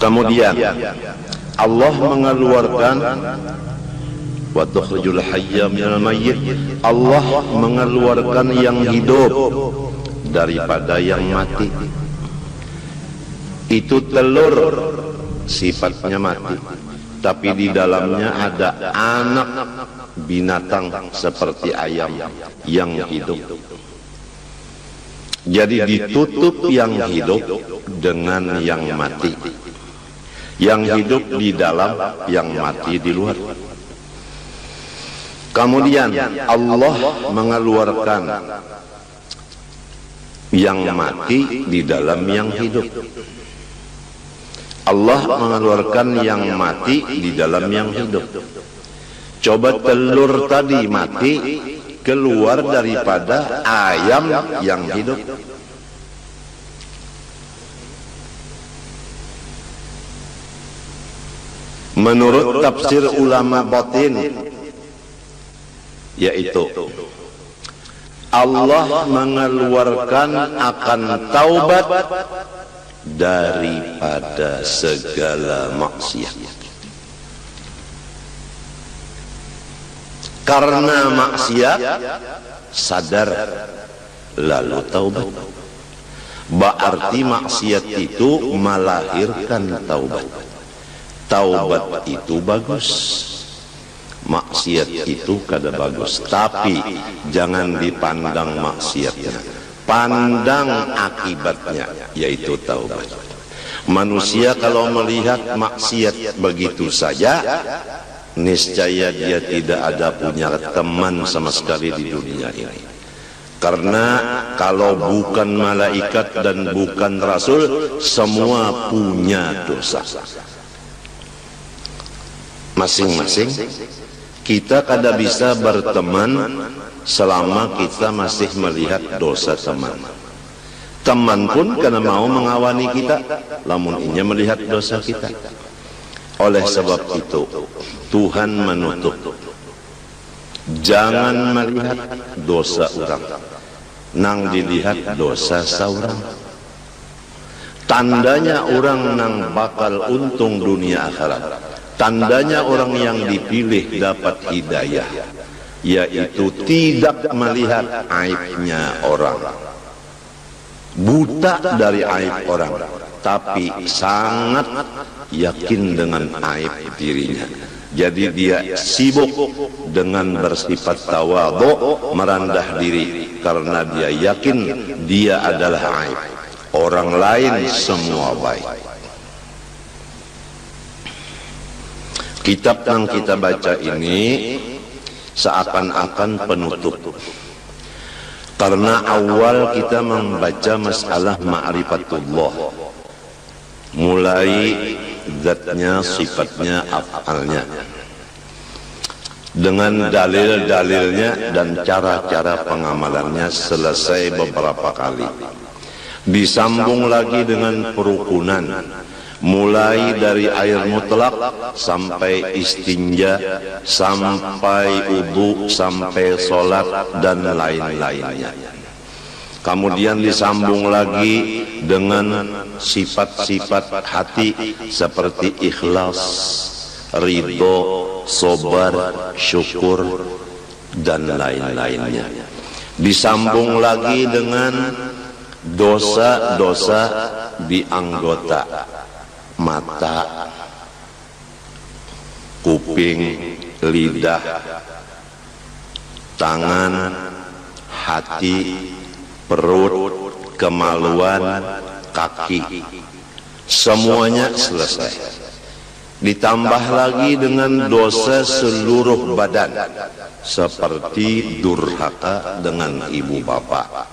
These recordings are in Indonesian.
Kemudian Allah mengeluarkan wa tukhrijul hayya minal mayyit. Allah mengeluarkan yang hidup daripada yang mati. Itu telur sifatnya mati, tapi di dalamnya ada anak binatang seperti ayam yang hidup. Jadi ditutup yang hidup dengan yang mati. Yang hidup di dalam, yang mati di luar. Kemudian Allah mengeluarkan yang mati di dalam yang hidup. Allah mengeluarkan yang mati di dalam yang hidup. Coba telur tadi mati keluar daripada ayam yang hidup. Menurut tafsir ulama batin, yaitu Allah mengeluarkan akan taubat daripada segala maksiat. Karena maksiat sadar lalu taubat. Berarti maksiat itu melahirkan taubat. Taubat itu bagus, maksiat itu kada bagus. Tapi jangan dipandang maksiatnya, pandang akibatnya, yaitu taubat. Manusia kalau melihat maksiat begitu saja, niscaya dia tidak ada punya teman sama sekali di dunia ini. Karena kalau bukan malaikat dan bukan rasul, semua punya dosa. Masing-masing kita kada bisa berteman selama kita masih melihat dosa teman. Teman pun karena mau mengawani kita, lamun inya melihat dosa kita. Oleh sebab itu Tuhan menutup, jangan melihat dosa orang, nang dilihat dosa saurang. Tandanya orang nang bakal untung dunia akhirat, tandanya orang yang dipilih dapat hidayah, yaitu tidak melihat aibnya orang, buta dari aib orang, tapi sangat yakin dengan aib dirinya. Jadi dia sibuk dengan bersifat tawadhu, merendah diri, karena dia yakin dia adalah aib, orang lain semua baik. Kitab yang kita baca ini seakan-akan penutup, karena awal kita membaca masalah ma'rifatullah, mulai zatnya, sifatnya, af'alnya, dengan dalil-dalilnya dan cara-cara pengamalannya selesai beberapa kali. Disambung lagi dengan perukunan, mulai dari air mutlak sampai istinja, sampai wudu, sampai sholat dan lain-lainnya. Kemudian disambung lagi dengan sifat-sifat hati seperti ikhlas, ridho, sabar, syukur dan lain-lainnya. Disambung lagi dengan dosa-dosa di anggota mata, kuping, lidah, tangan, hati, perut, kemaluan, kaki, semuanya selesai. Ditambah lagi dengan dosa seluruh badan, seperti durhaka dengan ibu bapa.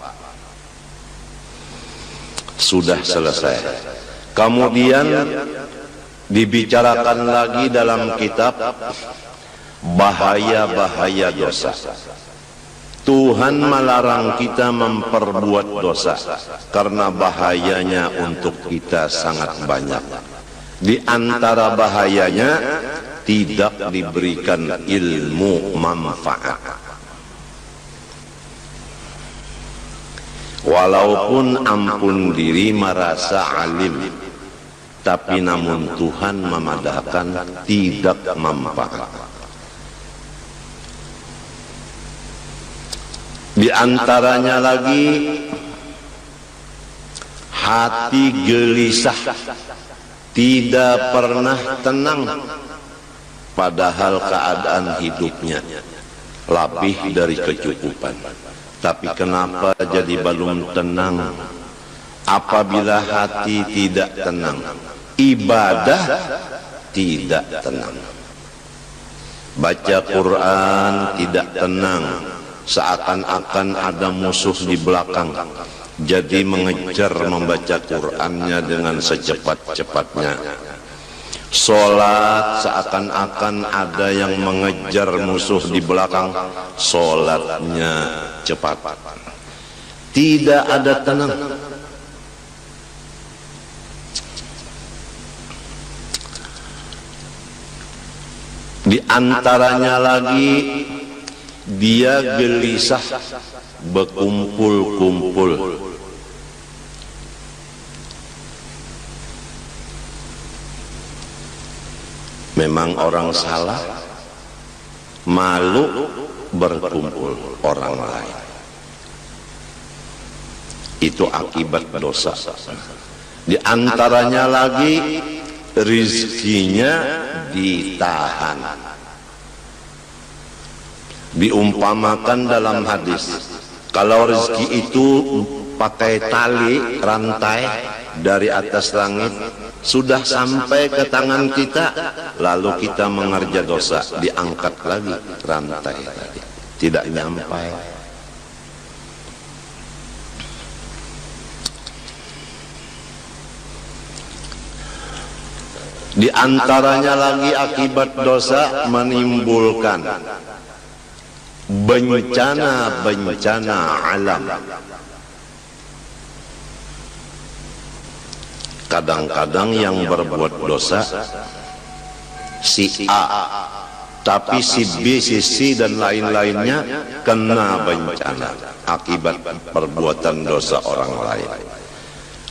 Sudah selesai. Kemudian dibicarakan lagi dalam kitab bahaya-bahaya dosa. Tuhan melarang kita memperbuat dosa karena bahayanya untuk kita sangat banyak. Di antara bahayanya tidak diberikan ilmu manfaat. Walaupun ampun diri merasa alim, tapi namun Tuhan memadahkan tidak manfaat. Di antaranya lagi hati gelisah, tidak pernah tenang, padahal keadaan hidupnya lebih dari kecukupan. Tapi kenapa jadi belum tenang? Apabila hati tidak tenang, ibadah tidak tenang, baca Quran tidak tenang, seakan-akan ada musuh di belakang, jadi mengejar membaca Qurannya dengan secepat-cepatnya. Sholat seakan-akan ada yang mengejar musuh di belakang, sholatnya cepat, tidak ada tenang. Di antaranya lagi dia gelisah berkumpul-kumpul. Memang orang salah, malu berkumpul orang lain. Itu akibat dosa. Di antaranya lagi rizkinya ditahan. Diumpamakan dalam hadis, kalau rezeki itu pakai tali rantai dari atas langit, sudah sampai ke tangan kita, lalu kita mengerja dosa, diangkat lagi rantai tadi, tidak nyampai. Di antaranya lagi akibat dosa menimbulkan bencana-bencana alam. Kadang-kadang yang berbuat dosa si A, tapi si B, si C dan lain-lainnya kena bencana akibat perbuatan dosa orang lain.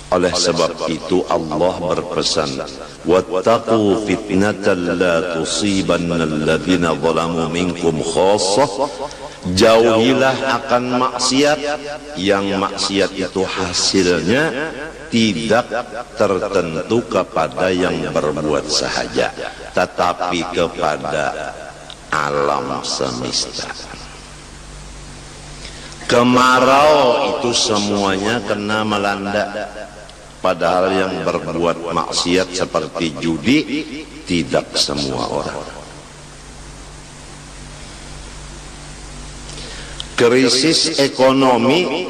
Oleh sebab itu Allah berpesan, wattaqu fitnatan la tusibanna alladhina zalamu minkum khassah. Jauhilah akan maksiat, yang maksiat itu hasilnya tidak tertentu kepada yang berbuat sahaja, tetapi kepada alam semesta. Kemarau itu semuanya kena melanda, padahal yang berbuat maksiat seperti judi tidak semua orang. Krisis ekonomi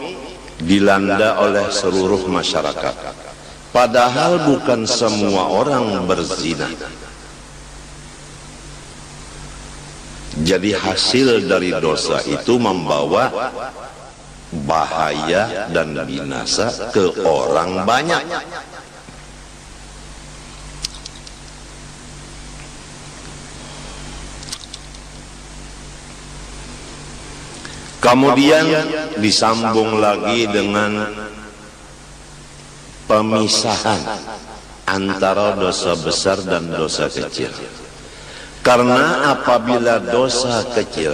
dilanda oleh seluruh masyarakat, padahal bukan semua orang berzina. Jadi hasil dari dosa itu membawa bahaya dan binasa ke orang banyak. Kemudian disambung lagi dengan pemisahan antara dosa besar dan dosa kecil. Karena apabila dosa kecil,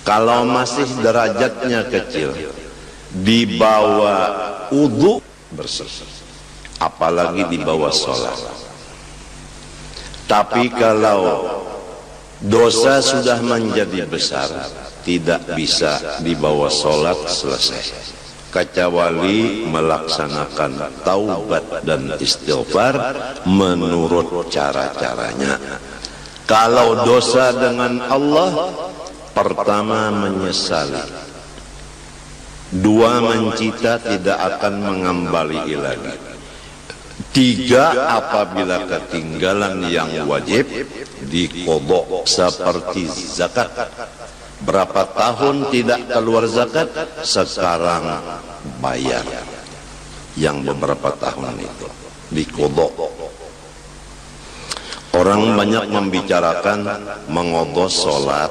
kalau masih derajatnya kecil, di bawah wudu bersih, apalagi di bawah sholat. Tapi kalau dosa sudah menjadi besar, tidak bisa di bawah sholat selesai, kecuali melaksanakan taubat dan istighfar menurut cara-caranya. Kalau dosa dengan Allah, pertama menyesali, dua mencita tidak akan mengembali lagi, tiga apabila ketinggalan yang wajib diqodho seperti zakat. Berapa tahun tidak keluar zakat, sekarang bayar yang beberapa tahun itu diqodho. Orang banyak membicarakan mengodho sholat,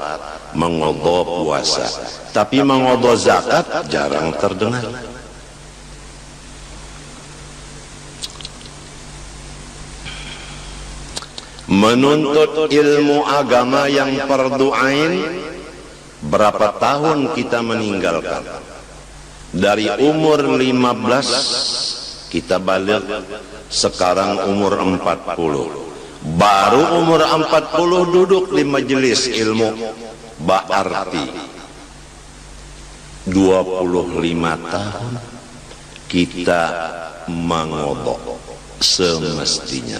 mengodho puasa, tapi mengodho zakat jarang terdengar. Menuntut ilmu agama yang fardu ain, berapa tahun kita meninggalkan? Dari umur 15 kita balik, sekarang umur 40. Baru umur 40 duduk di majelis ilmu, berarti 25 tahun kita mengodok semestinya.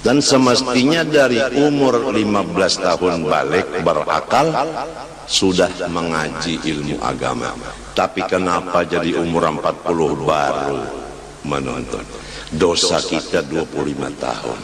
Dan semestinya dari umur 15 tahun balik berakal sudah mengaji ilmu agama. Tapi kenapa jadi umur 40 baru menuntut? Dosa kita 25 tahun.